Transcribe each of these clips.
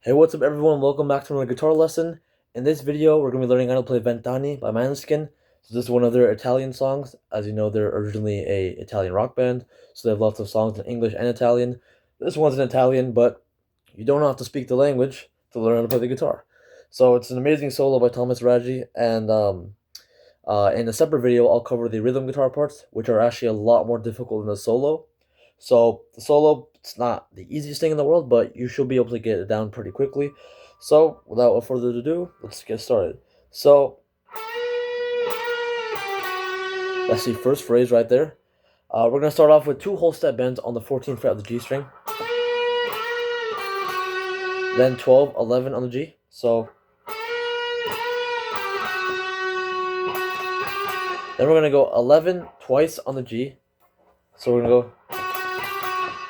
Hey, what's up everyone? Welcome back to another guitar lesson. In this video, we're going to be learning how to play Ventani by Maneskin. So this is one of their Italian songs. As you know, they're originally a Italian rock band, so they have lots of songs in English and Italian. This one's in Italian, but you don't have to speak the language to learn how to play the guitar. So it's an amazing solo by Thomas Raggi, and in a separate video, I'll cover the rhythm guitar parts, which are actually a lot more difficult than the solo. So the solo, it's not the easiest thing in the world, but you should be able to get it down pretty quickly. So without further ado, let's get started. So that's the first phrase right there. We're going to start off with two whole step bends on the 14th fret of the G string. Then 12, 11 on the G. So then we're going to go 11 twice on the G. So we're going to go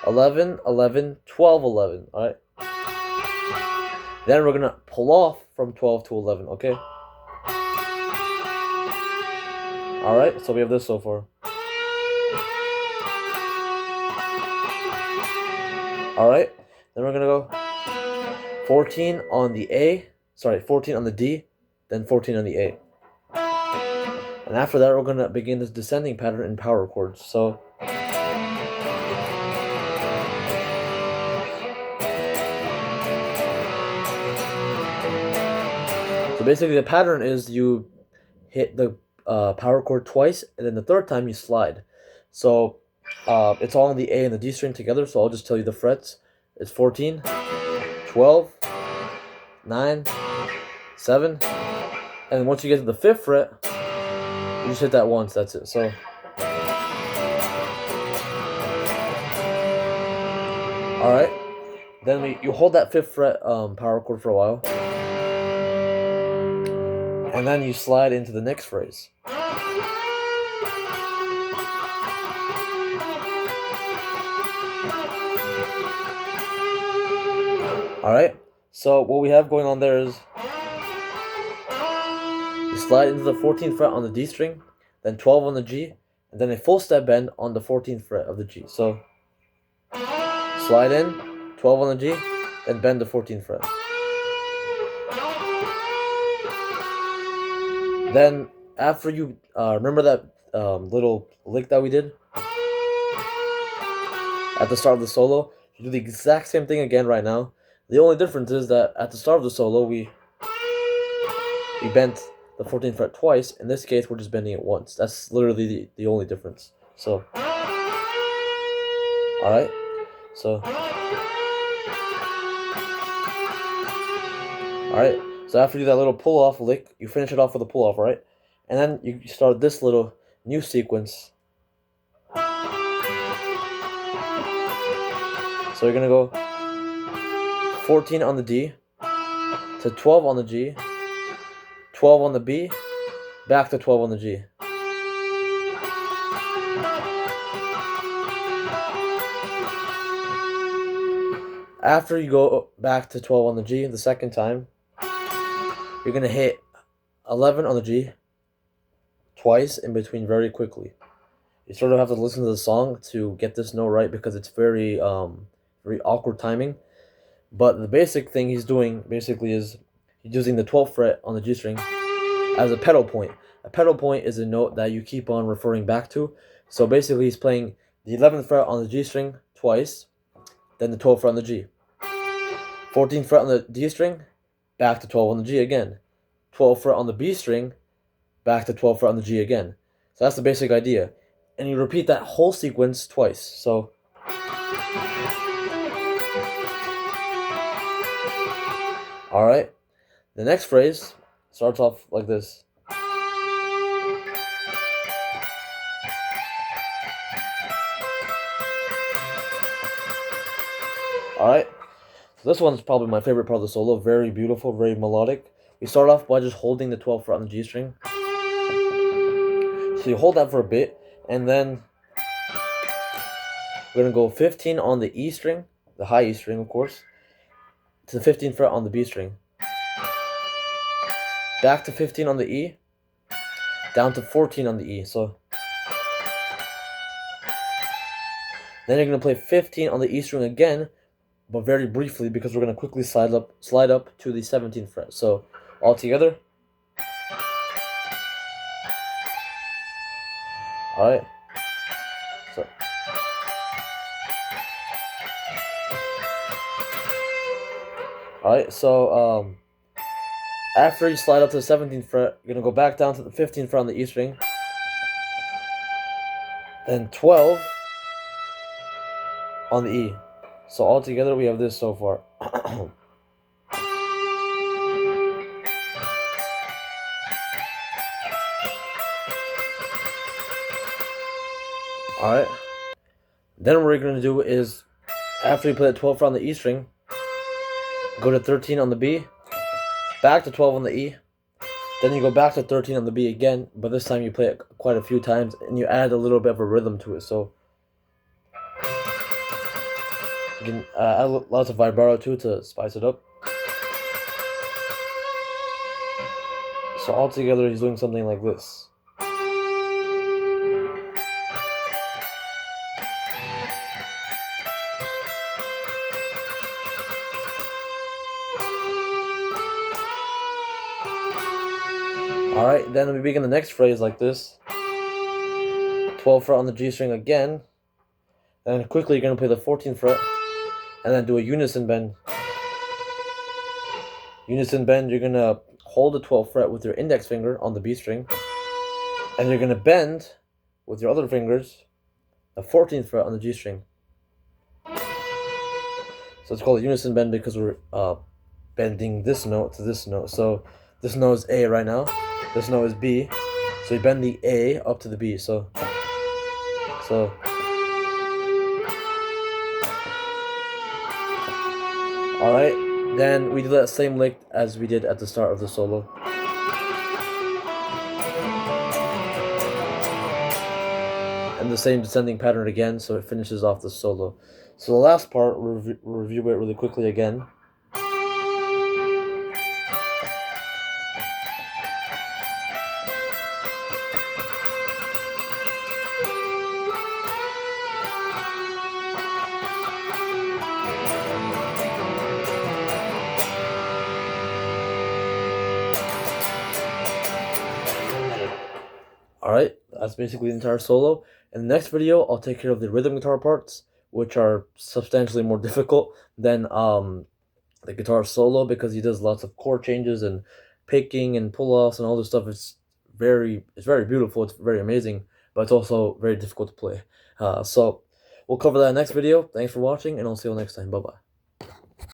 11, 11, 12, 11, all right? Then we're going to pull off from 12 to 11, okay? All right, so we have this so far. All right, then we're going to go 14 on the A, 14 on the D, then 14 on the A. And after that, we're going to begin this descending pattern in power chords. So basically the pattern is you hit the power chord twice, and then the third time you slide. So it's all on the A and the D string together, so I'll just tell you the frets. It's 14, 12, 9, 7, and then once you get to the 5th fret, you just hit that once, that's it. So alright, then you hold that 5th fret power chord for a while, and then you slide into the next phrase. Alright, so what we have going on there is you slide into the 14th fret on the D string, then 12 on the G, and then a full step bend on the 14th fret of the G. So slide in, 12 on the G, then bend the 14th fret. Then after you remember that little lick that we did at the start of the solo, you do the exact same thing again right now. The only difference is that at the start of the solo, we bent the 14th fret twice. In this case, we're just bending it once. That's literally the only difference. So, alright, so, alright, so after you do that little pull-off lick, you finish it off with a pull-off, right? And then you start this little new sequence. So you're gonna go 14 on the D, to 12 on the G, 12 on the B, back to 12 on the G. After you go back to 12 on the G the second time, you're going to hit 11 on the G twice in between very quickly. You sort of have to listen to the song to get this note right because it's very awkward timing. But the basic thing he's doing basically is he's using the 12th fret on the G string as a pedal point. A pedal point is a note that you keep on referring back to. So basically he's playing the 11th fret on the G string twice, then the 12th fret on the G. 14th fret on the D string, back to 12 on the G again. 12th fret on the B string, back to 12th fret on the G again. So that's the basic idea. And you repeat that whole sequence twice. So alright, the next phrase starts off like this. Alright, so this one's probably my favorite part of the solo. Very beautiful, very melodic. We start off by just holding the 12th fret on the G string. So you hold that for a bit, and then we're going to go 15 on the E string, the high E string, of course, to the 15th fret on the B string. Back to 15 on the E, down to 14 on the E. So then you're going to play 15 on the E string again, but very briefly because we're gonna quickly slide up to the 17th fret. So all together. All right. So. All right. So after you slide up to the 17th fret, you're gonna go back down to the 15th fret on the E string. Then 12 on the E. So all together we have this so far. Alright. Then what we're going to do is, after you play the 12th fret on the E string, go to 13 on the B, back to 12 on the E, then you go back to 13 on the B again, but this time you play it quite a few times, and you add a little bit of a rhythm to it, so you can add lots of vibrato too to spice it up. So all together he's doing something like this. Alright, then we begin the next phrase like this. 12th fret on the G string again. And quickly you're going to play the 14th fret. And then do a unison bend. Unison bend, you're going to hold the 12th fret with your index finger on the B string. And you're going to bend with your other fingers the 14th fret on the G string. So it's called a unison bend because we're bending this note to this note. So this note is A right now. This note is B. So you bend the A up to the B. So alright, then we do that same lick as we did at the start of the solo. And the same descending pattern again, so it finishes off the solo. So the last part, we'll review it really quickly again. Alright, that's basically the entire solo. In the next video, I'll take care of the rhythm guitar parts, which are substantially more difficult than the guitar solo because he does lots of chord changes and picking and pull-offs and all this stuff. It's very beautiful, it's very amazing, but it's also very difficult to play. So we'll cover that in the next video. Thanks for watching, and I'll see you next time. Bye-bye.